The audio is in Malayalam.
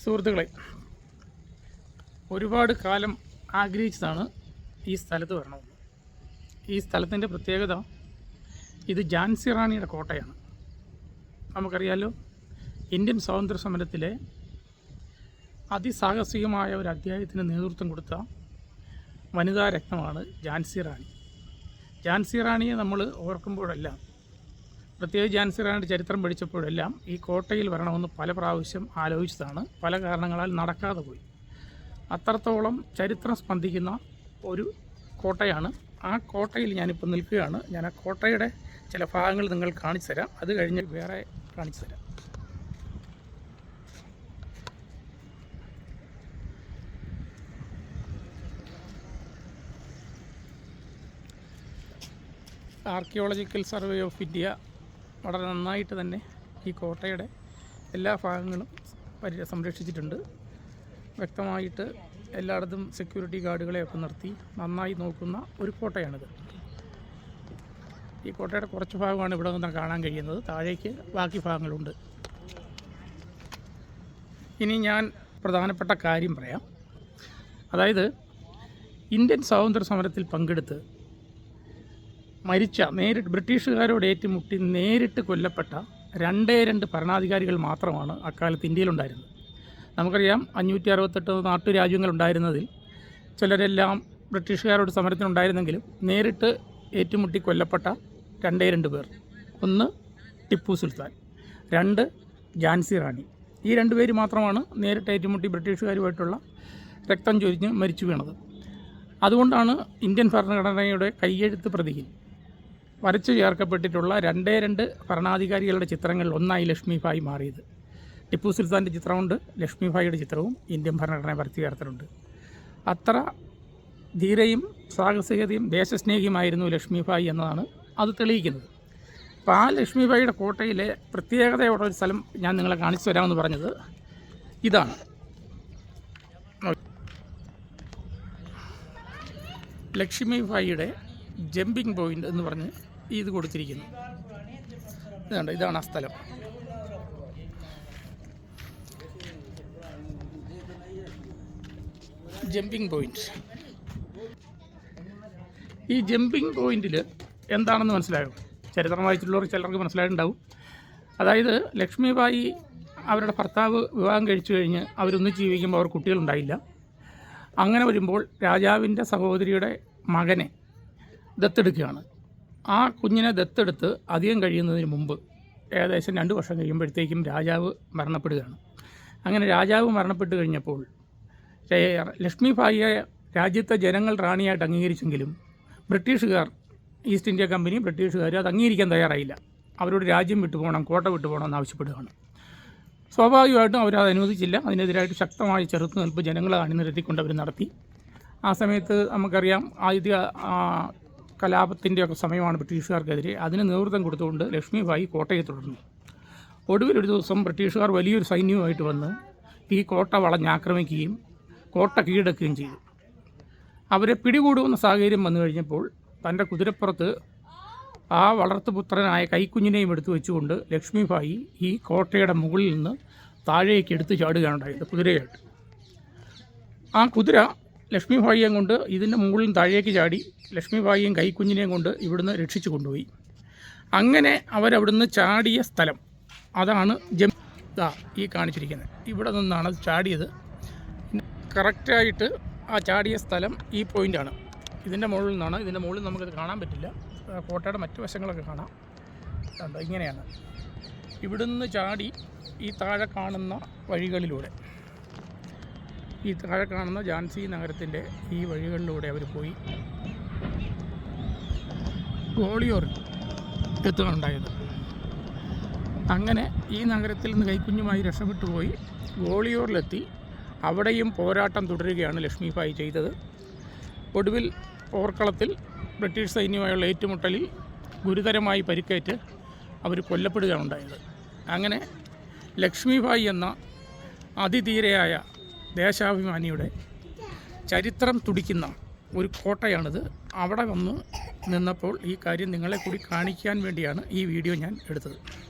സുഹൃത്തുക്കളെ, ഒരുപാട് കാലം ആഗ്രഹിച്ചതാണ് ഈ സ്ഥലത്ത് വരണമെന്ന്. ഈ സ്ഥലത്തിൻ്റെ പ്രത്യേകത, ഇത് ഝാൻസി റാണിയുടെ കോട്ടയാണ്. നമുക്കറിയാലോ, ഇന്ത്യൻ സ്വാതന്ത്ര്യ സമരത്തിലെ അതിസാഹസികമായ ഒരു അധ്യായത്തിന് നേതൃത്വം കൊടുത്ത വനിതാ രത്നമാണ് ഝാൻസി റാണി. ഝാൻസി റാണിയെ നമ്മൾ ഓർക്കുമ്പോഴെല്ലാം, പ്രത്യേകിച്ച് ഝാൻസി റാണിയുടെ ചരിത്രം പഠിച്ചപ്പോഴെല്ലാം ഈ കോട്ടയിൽ വരണമെന്ന് പല പ്രാവശ്യം ആലോചിച്ചതാണ്. പല കാരണങ്ങളാൽ നടക്കാതെ പോയി. അത്രത്തോളം ചരിത്രം സ്പന്ദിക്കുന്ന ഒരു കോട്ടയാണ്. ആ കോട്ടയിൽ ഞാനിപ്പോൾ നിൽക്കുകയാണ്. ഞാൻ ആ കോട്ടയുടെ ചില ഭാഗങ്ങൾ നിങ്ങൾ കാണിച്ചു തരാം. അത് കഴിഞ്ഞ് വേറെ കാണിച്ചു തരാം. ആർക്കിയോളജിക്കൽ സർവേ ഓഫ് ഇന്ത്യ വളരെ നന്നായിട്ട് തന്നെ ഈ കോട്ടയുടെ എല്ലാ ഭാഗങ്ങളും സംരക്ഷിച്ചിട്ടുണ്ട്. വ്യക്തമായിട്ട് എല്ലായിടത്തും സെക്യൂരിറ്റി ഗാർഡുകളെയൊക്കെ നിർത്തി നന്നായി നോക്കുന്ന ഒരു കോട്ടയാണിത്. ഈ കോട്ടയുടെ കുറച്ച് ഭാഗമാണ് ഇവിടെ നിന്ന് കാണാൻ കഴിയുന്നത്. താഴേക്ക് ബാക്കി ഭാഗങ്ങളുണ്ട്. ഇനി ഞാൻ പ്രധാനപ്പെട്ട കാര്യം പറയാം. അതായത്, ഇന്ത്യൻ സ്വാതന്ത്ര്യ സമരത്തിൽ പങ്കെടുത്ത് മരിച്ച, നേരിട്ട് ബ്രിട്ടീഷുകാരോട് ഏറ്റുമുട്ടി നേരിട്ട് കൊല്ലപ്പെട്ട 2 ഭരണാധികാരികൾ മാത്രമാണ് അക്കാലത്ത് ഇന്ത്യയിലുണ്ടായിരുന്നത്. നമുക്കറിയാം, 568 നാട്ടുരാജ്യങ്ങളുണ്ടായിരുന്നതിൽ ചിലരെല്ലാം ബ്രിട്ടീഷുകാരോട് സമരത്തിനുണ്ടായിരുന്നെങ്കിലും നേരിട്ട് ഏറ്റുമുട്ടി കൊല്ലപ്പെട്ട 2 പേർ. ഒന്ന് ടിപ്പു സുൽത്താൻ, 2 ഝാൻസി റാണി. ഈ 2 പേര് മാത്രമാണ് നേരിട്ട് ഏറ്റുമുട്ടി ബ്രിട്ടീഷുകാരുമായിട്ടുള്ള രക്തം ചൊരിഞ്ഞ് മരിച്ചു വീണത്. അതുകൊണ്ടാണ് ഇന്ത്യൻ ഭരണഘടനയുടെ കയ്യെഴുത്ത് പ്രതിയിൽ വരച്ചു ചേർക്കപ്പെട്ടിട്ടുള്ള 2 ഭരണാധികാരികളുടെ ചിത്രങ്ങളിൽ ഒന്നായി ലക്ഷ്മിഭായ് മാറിയത്. ടിപ്പു സുൽത്താൻ്റെ ചിത്രമുണ്ട്, ലക്ഷ്മിഭായിയുടെ ചിത്രവും ഇന്ത്യൻ ഭരണഘടന വരച്ചു ചേർത്തിട്ടുണ്ട്. അത്ര ധീരയും സാഹസികതയും ദേശസ്നേഹിയുമായിരുന്നു ലക്ഷ്മിഭായ് എന്നതാണ് അത് തെളിയിക്കുന്നത്. അപ്പോൾ ആ ലക്ഷ്മിഭായിയുടെ കോട്ടയിലെ പ്രത്യേകതയുള്ള ഒരു സ്ഥലം ഞാൻ നിങ്ങളെ കാണിച്ചു തരാമെന്ന് പറഞ്ഞത് ഇതാണ്. ലക്ഷ്മിഭായിയുടെ ജമ്പിങ് പോയിൻ്റ് എന്ന് പറഞ്ഞ് ഇത് കൊടുത്തിരിക്കുന്നു. ഇതുണ്ട്, ഇതാണ് ആ സ്ഥലം. Jumping point. ഈ ജമ്പിങ് പോയിൻറ്റിൽ എന്താണെന്ന് മനസ്സിലായോ? ചരിത്രം വായിച്ചിട്ടുള്ളവർ ചിലർക്ക് മനസ്സിലായിട്ടുണ്ടാവും. അതായത്, ലക്ഷ്മിഭായി അവരുടെ ഭർത്താവ് വിവാഹം കഴിച്ചു കഴിഞ്ഞ് അവരൊന്നിച്ച് ജീവിക്കുമ്പോൾ അവർ കുട്ടികളുണ്ടായില്ല. അങ്ങനെ വരുമ്പോൾ രാജാവിൻ്റെ സഹോദരിയുടെ മകനെ ദത്തെടുക്കുകയാണ്. ആ കുഞ്ഞിനെ ദത്തെടുത്ത് അധികം കഴിയുന്നതിന് മുമ്പ്, ഏകദേശം 2 വർഷം കഴിയുമ്പോഴത്തേക്കും രാജാവ് മരണപ്പെടുകയാണ്. അങ്ങനെ രാജാവ് മരണപ്പെട്ട് കഴിഞ്ഞപ്പോൾ ലക്ഷ്മിഭായിയെ രാജ്യത്തെ ജനങ്ങൾ റാണിയായിട്ട് അംഗീകരിച്ചെങ്കിലും ബ്രിട്ടീഷുകാർ, ഈസ്റ്റ് ഇന്ത്യ കമ്പനി ബ്രിട്ടീഷുകാർ അത് അംഗീകരിക്കാൻ തയ്യാറായില്ല. അവരോട് രാജ്യം വിട്ടുപോകണം, കോട്ട വിട്ടുപോകണം എന്ന് ആവശ്യപ്പെടുകയാണ്. സ്വാഭാവികമായിട്ടും അവരത് അനുവദിച്ചില്ല. അതിനെതിരായിട്ട് ശക്തമായ ചെറുത്തുനിൽപ്പ് ജനങ്ങളെ അണിനിരത്തിക്കൊണ്ട് അവർ നടത്തി. ആ സമയത്ത് നമുക്കറിയാം, ആദ്യ കലാപത്തിൻ്റെയൊക്കെ സമയമാണ് ബ്രിട്ടീഷുകാർക്കെതിരെ. അതിന് നേതൃത്വം കൊടുത്തുകൊണ്ട് ലക്ഷ്മിഭായി കോട്ടയെ തുടർന്നു. ഒടുവിലൊരു ദിവസം ബ്രിട്ടീഷുകാർ വലിയൊരു സൈന്യവുമായിട്ട് വന്ന് ഈ കോട്ട വളഞ്ഞാക്രമിക്കുകയും കോട്ട കീഴടക്കുകയും ചെയ്തു. അവരെ പിടികൂടുന്ന സാഹചര്യം വന്നു കഴിഞ്ഞപ്പോൾ തൻ്റെ കുതിരപ്പുറത്ത് ആ വളർത്തുപുത്രനായ കൈക്കുഞ്ഞിനെയും എടുത്തു വെച്ചുകൊണ്ട് ലക്ഷ്മിഭായി ഈ കോട്ടയുടെ മുകളിൽ നിന്ന് താഴേക്ക് എടുത്ത് ചാടുകയാണുണ്ടായത് കുതിരയായിട്ട്. ആ കുതിര ലക്ഷ്മിഭായിയെയും കൊണ്ട് ഇതിൻ്റെ മുകളിൽ താഴേക്ക് ചാടി ലക്ഷ്മിഭായിയും കൈക്കുഞ്ഞിനെയും കൊണ്ട് ഇവിടുന്ന് രക്ഷിച്ചു കൊണ്ടുപോയി. അങ്ങനെ അവരവിടുന്ന് ചാടിയ സ്ഥലം അതാണ് ഈ കാണിച്ചിരിക്കുന്നത്. ഇവിടെ നിന്നാണ് ചാടിയത്. കറക്റ്റായിട്ട് ആ ചാടിയ സ്ഥലം ഈ പോയിൻ്റാണ്. ഇതിൻ്റെ മുകളിൽ നിന്നാണ്. ഇതിൻ്റെ മുകളിൽ നമുക്കത് കാണാൻ പറ്റില്ല. കോട്ടയുടെ മറ്റു വശങ്ങളൊക്കെ കാണാം. കണ്ടോ, ഇങ്ങനെയാണ്. ഇവിടുന്ന് ചാടി ഈ താഴെ കാണുന്ന വഴികളിലൂടെ, ഈ താഴെ കാണുന്ന ഝാൻസി നഗരത്തിൻ്റെ ഈ വഴികളിലൂടെ അവർ പോയി ഗോളിയോറിൽ എത്തുകയുണ്ടായത്. അങ്ങനെ ഈ നഗരത്തിൽ നിന്ന് കൈക്കുഞ്ഞുമായി രക്ഷപ്പെട്ടു പോയി ഗോളിയോറിലെത്തി. അവിടെയും പോരാട്ടം തുടരുകയാണ് ലക്ഷ്മിഭായി ചെയ്തത്. ഒടുവിൽ പോർക്കളത്തിൽ ബ്രിട്ടീഷ് സൈന്യവുമായുള്ള ഏറ്റുമുട്ടലിൽ ഗുരുതരമായി പരിക്കേറ്റ് അവർ കൊല്ലപ്പെടുകയാണ് ഉണ്ടായത്. അങ്ങനെ ലക്ഷ്മിഭായി എന്ന അതിധീരയായ ദേശാഭിമാനിയുടെ ചരിത്രം തുടിക്കുന്ന ഒരു കോട്ടയാണിത്. അവിടെ വന്ന് നിന്നപ്പോൾ ഈ കാര്യം നിങ്ങളെ കൂടി കാണിക്കാൻ വേണ്ടിയാണ് ഈ വീഡിയോ ഞാൻ എടുത്തത്.